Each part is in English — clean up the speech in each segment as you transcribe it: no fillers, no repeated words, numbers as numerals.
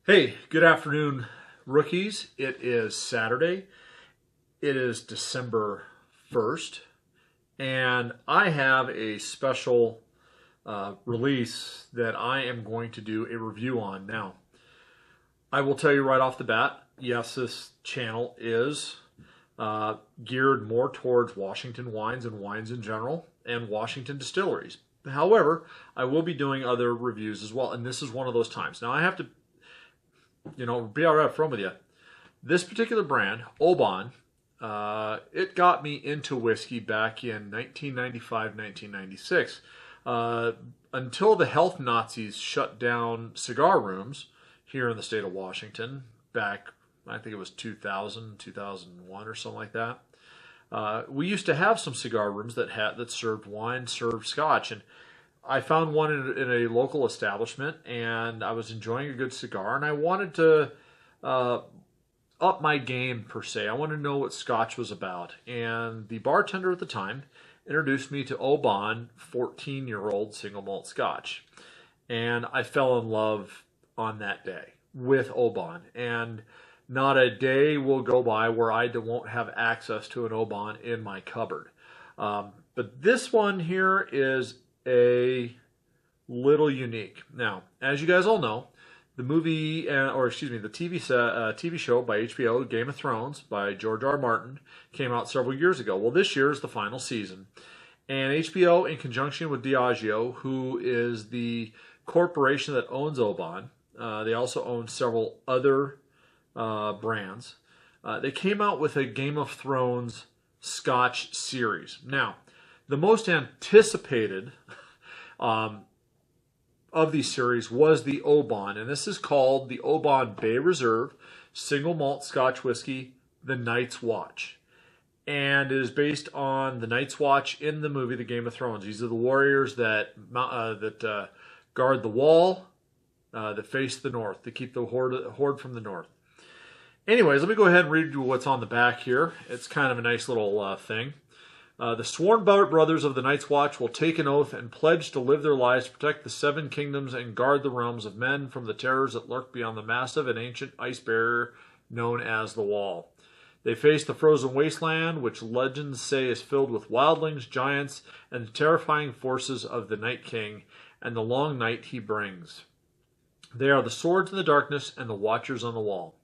Hey, good afternoon, rookies. It is Saturday. It is December 1st, and I have a special release that I am going to do a review on. Now, I will tell you right off the bat, yes, this channel is geared more towards Washington wines and wines in general and Washington distilleries. However, I will be doing other reviews as well, and this is one of those times. Now, I have to be all right up front with you. This particular brand, Oban, it got me into whiskey back in 1995, 1996. Until the health Nazis shut down cigar rooms here in the state of Washington back, I think it was 2000, 2001 or something like that. We used to have some cigar rooms that served wine, served scotch, and I found one in a local establishment, and I was enjoying a good cigar, and I wanted to up my game, per se. I wanted to know what scotch was about, and the bartender at the time introduced me to Oban 14-year-old single malt scotch, and I fell in love on that day with Oban, and not a day will go by where I won't have access to an Oban in my cupboard. But this one here is a little unique. Now, as you guys all know, the movie, the TV show by HBO, Game of Thrones, by George R. R. Martin, came out several years ago. Well, this year is the final season. And HBO, in conjunction with Diageo, who is the corporation that owns Oban, they also own several other brands, they came out with a Game of Thrones Scotch series. Now, the most anticipated of these series was the Oban, and this is called the Oban Bay Reserve Single Malt Scotch Whiskey, The Night's Watch. And it is based on the Night's Watch in the movie The Game of Thrones. These are the warriors that guard the wall, that face the north, to keep the horde from the north. Anyways, let me go ahead and read you what's on the back here. It's kind of a nice little thing. The sworn brothers of the Night's Watch will take an oath and pledge to live their lives to protect the seven kingdoms and guard the realms of men from the terrors that lurk beyond the massive and ancient ice barrier known as the Wall. They face the frozen wasteland, which legends say is filled with wildlings, giants, and the terrifying forces of the Night King and the long night he brings. They are the swords in the darkness and the watchers on the wall.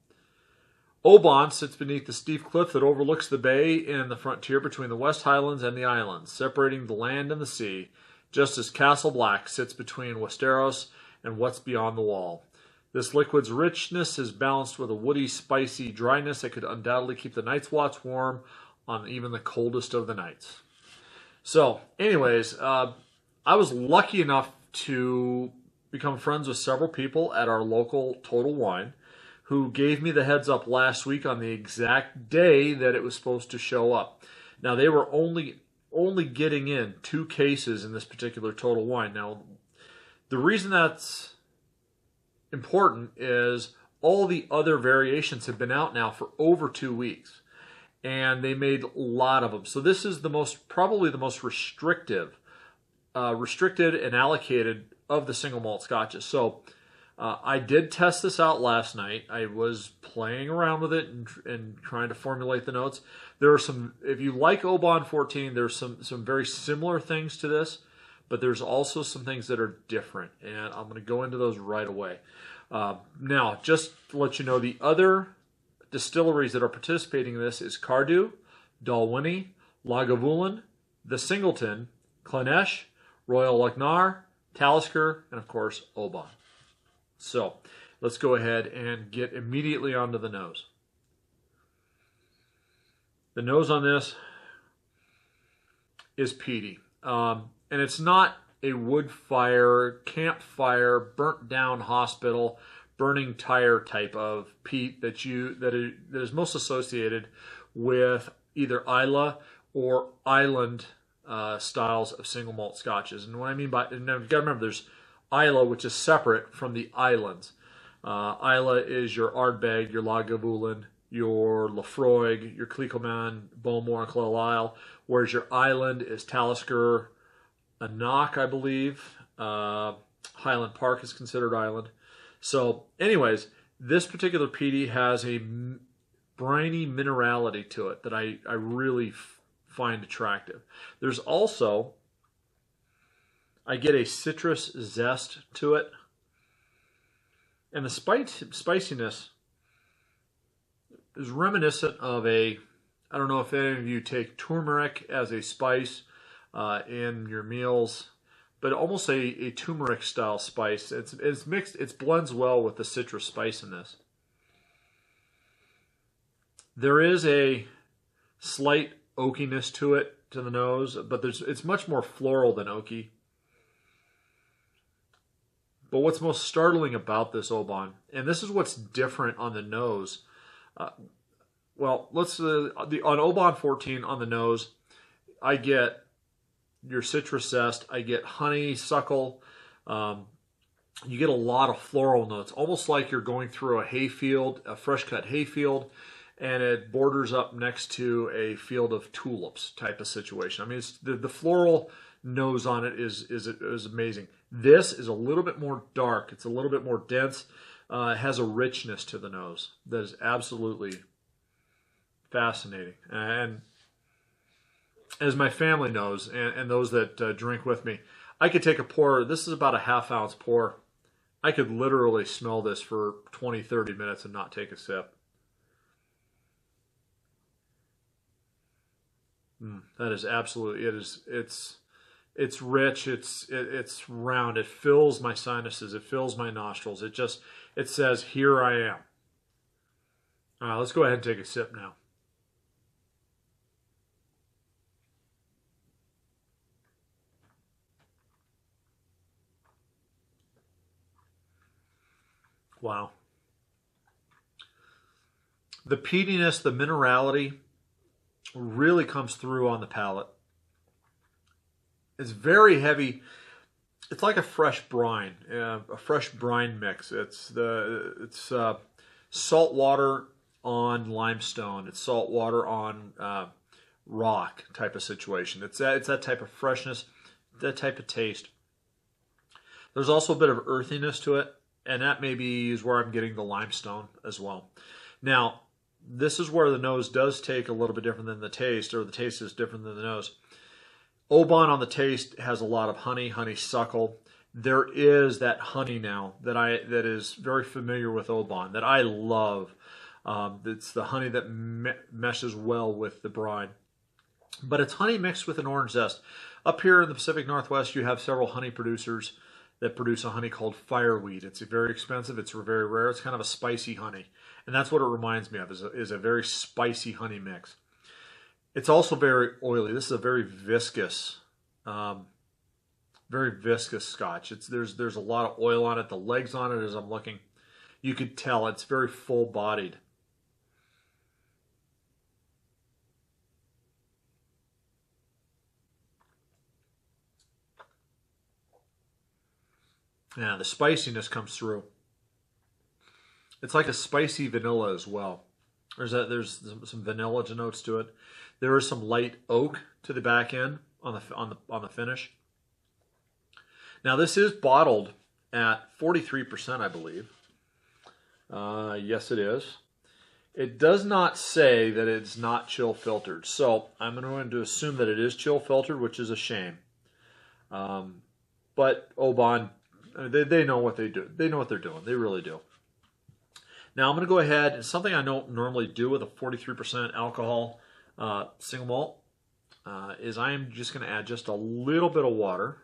Oban sits beneath the steep cliff that overlooks the bay in the frontier between the West Highlands and the islands, separating the land and the sea, just as Castle Black sits between Westeros and what's beyond the wall. This liquid's richness is balanced with a woody, spicy dryness that could undoubtedly keep the Night's Watch warm on even the coldest of the nights. So, anyways, I was lucky enough to become friends with several people at our local Total Wine, who gave me the heads up last week on the exact day that it was supposed to show up. Now, they were only getting in 2 cases in this particular Total Wine. Now, the reason that's important is all the other variations have been out now for over 2 weeks, and they made a lot of them. So this is probably the most restricted and allocated of the single malt scotches. So I did test this out last night. I was playing around with it and trying to formulate the notes. There are some, if you like Oban 14, there's some very similar things to this, but there's also some things that are different, and I'm going to go into those right away. Now, just to let you know, the other distilleries that are participating in this is Cardew, Dalwhinnie, Lagavulin, The Singleton, Clonish, Royal Lucknow, Talisker, and of course, Oban. So, let's go ahead and get immediately onto the nose. The nose on this is peaty. And it's not a wood fire, campfire, burnt down hospital, burning tire type of peat that is most associated with either Islay or island styles of single malt scotches. And what I mean by, and you've got to remember, there's Islay, which is separate from the islands. Islay is your Ardbeg, your Lagavulin, your Laphroaig, your Clecoman, Bowmore, and Carlisle, whereas your island is Talisker, Knock, I believe. Highland Park is considered island. So, anyways, This particular peaty has a briny minerality to it that I really find attractive. There's also, I get a citrus zest to it. And the spiciness is reminiscent of I don't know if any of you take turmeric as a spice in your meals, but almost a turmeric style spice. It's mixed, it blends well with the citrus spice in this. There is a slight oakiness to it, to the nose, but it's much more floral than oaky. But what's most startling about this Oban, and this is what's different on the nose. Well, on Oban 14 on the nose, I get your citrus zest, I get honeysuckle, you get a lot of floral notes, almost like you're going through a hayfield, a fresh cut hayfield, and it borders up next to a field of tulips type of situation. I mean, it's, the floral nose on it is amazing. This is a little bit more dark. It's a little bit more dense. It has a richness to the nose that is absolutely fascinating. And as my family knows, and those that drink with me, I could take a pour. This is about a half-ounce pour. I could literally smell this for 20, 30 minutes and not take a sip. That is absolutely, it's rich, it's round, it fills my sinuses, it fills my nostrils. It says, here I am. All right, let's go ahead and take a sip now. Wow. The peatiness, the minerality really comes through on the palate. It's very heavy. It's like a fresh brine mix. It's salt water on limestone. It's salt water on rock type of situation. It's that type of freshness, that type of taste. There's also a bit of earthiness to it, and that maybe is where I'm getting the limestone as well. Now, this is where the nose does take a little bit different than the taste, or the taste is different than the nose. Oban on the taste has a lot of honeysuckle. There is that honey now that is very familiar with Oban that I love. It's the honey that meshes well with the brine. But it's honey mixed with an orange zest. Up here in the Pacific Northwest, you have several honey producers that produce a honey called fireweed. It's very expensive. It's very rare. It's kind of a spicy honey. And that's what it reminds me of, is a very spicy honey mix. It's also very oily. This is a very viscous scotch. There's a lot of oil on it. The legs on it, as I'm looking, you could tell it's very full-bodied. Yeah, the spiciness comes through. It's like a spicy vanilla as well. There's some vanilla notes to it. There is some light oak to the back end on the finish. Now this is bottled at 43%, I believe. Yes, it is. It does not say that it's not chill filtered, so I'm going to assume that it is chill filtered, which is a shame. But Oban, they know what they do. They know what they're doing. They really do. Now I'm going to go ahead, and something I don't normally do with a 43% alcohol single malt is I am just going to add just a little bit of water.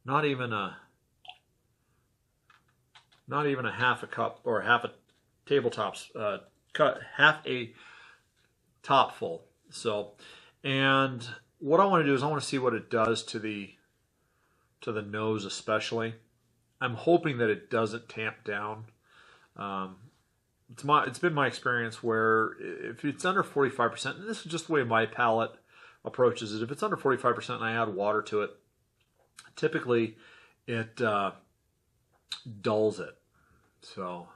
Not even a half a cup or half a half a top full. So, and what I want to do is I want to see what it does to the nose especially. I'm hoping that it doesn't tamp down. It's been my experience where if it's under 45%, and this is just the way my palate approaches it, if it's under 45% and I add water to it, typically it dulls it. So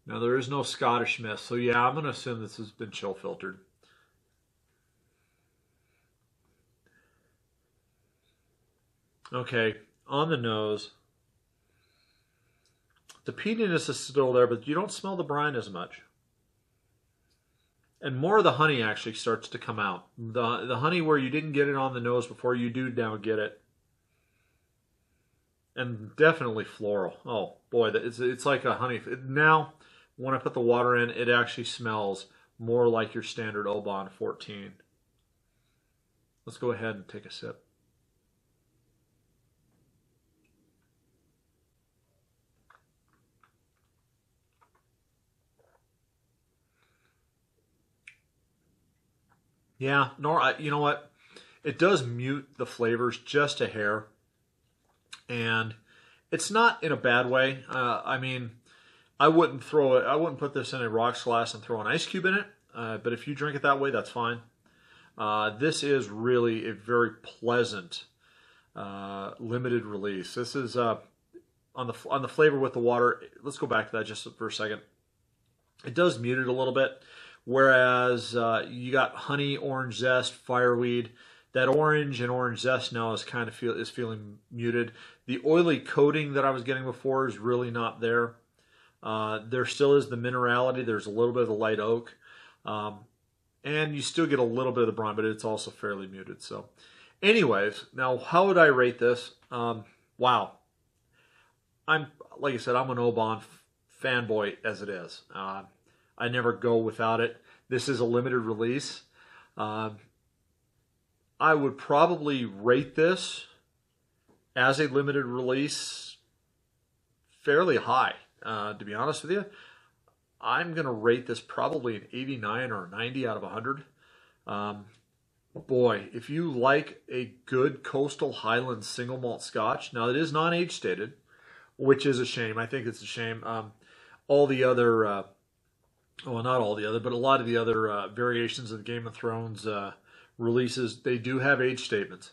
now there is no Scottish mist, so yeah, I'm going to assume this has been chill filtered. Okay, on the nose, The peatiness is still there, but you don't smell the brine as much. And more of the honey actually starts to come out. The honey where you didn't get it on the nose before, you do now get it. And definitely floral. Oh boy, it's like a honey. Now, when I put the water in, it actually smells more like your standard Oban 14. Let's go ahead and take a sip. Yeah, you know what? It does mute the flavors just a hair. And it's not in a bad way. I mean, I wouldn't put this in a rocks glass and throw an ice cube in it. But if you drink it that way, that's fine. This is really a very pleasant limited release. This is on the flavor with the water. Let's go back to that just for a second. It does mute it a little bit. Whereas you got honey, orange zest, fireweed. That orange and orange zest now is kind of feeling muted. The oily coating that I was getting before is really not there. There still is the minerality. There's a little bit of the light oak. And you still get a little bit of the brine, but it's also fairly muted. So anyways, now how would I rate this? Wow. Like I said, I'm an Oban fanboy as it is. I never go without it. This is a limited release. I would probably rate this as a limited release fairly high, to be honest with you. I'm going to rate this probably an 89 or a 90 out of 100. Boy, if you like a good coastal Highland single malt scotch, now it is non-age stated, which is a shame. I think it's a shame. All the other, well, not all the other, but a lot of the other variations of the Game of Thrones releases, they do have age statements.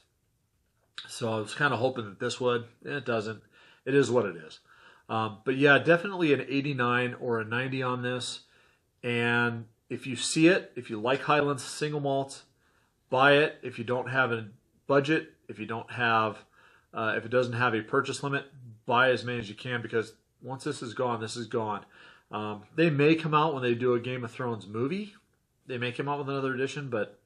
So I was kind of hoping that this would. It doesn't. It is what it is. But yeah, definitely an 89 or a 90 on this. And if you see it, if you like Highland single malts, buy it. If you don't have a budget, if you don't have, if it doesn't have a purchase limit, buy as many as you can, because once this is gone, this is gone. They may come out when they do a Game of Thrones movie. They may come out with another edition, but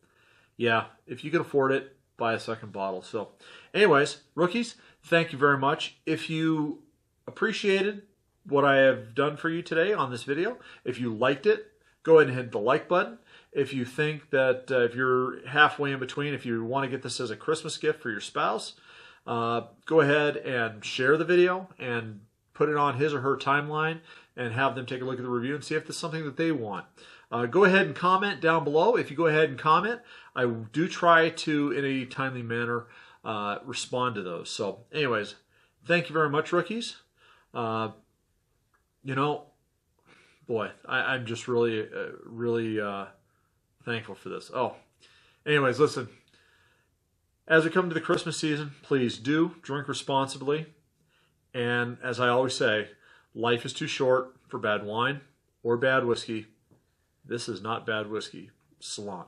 yeah, if you can afford it, buy a second bottle. So anyways, rookies, thank you very much. If you appreciated what I have done for you today on this video, if you liked it, go ahead and hit the like button. If you think that if you're halfway in between, if you want to get this as a Christmas gift for your spouse, go ahead and share the video and put it on his or her timeline and have them take a look at the review and see if it's something that they want. Go ahead and comment down below. If you go ahead and comment, I do try to, in a timely manner, respond to those. So anyways, thank you very much, rookies. You know, boy, I'm just really, really thankful for this. Oh, anyways, listen, as we come to the Christmas season, please do drink responsibly. And as I always say, life is too short for bad wine or bad whiskey. This is not bad whiskey. Salon.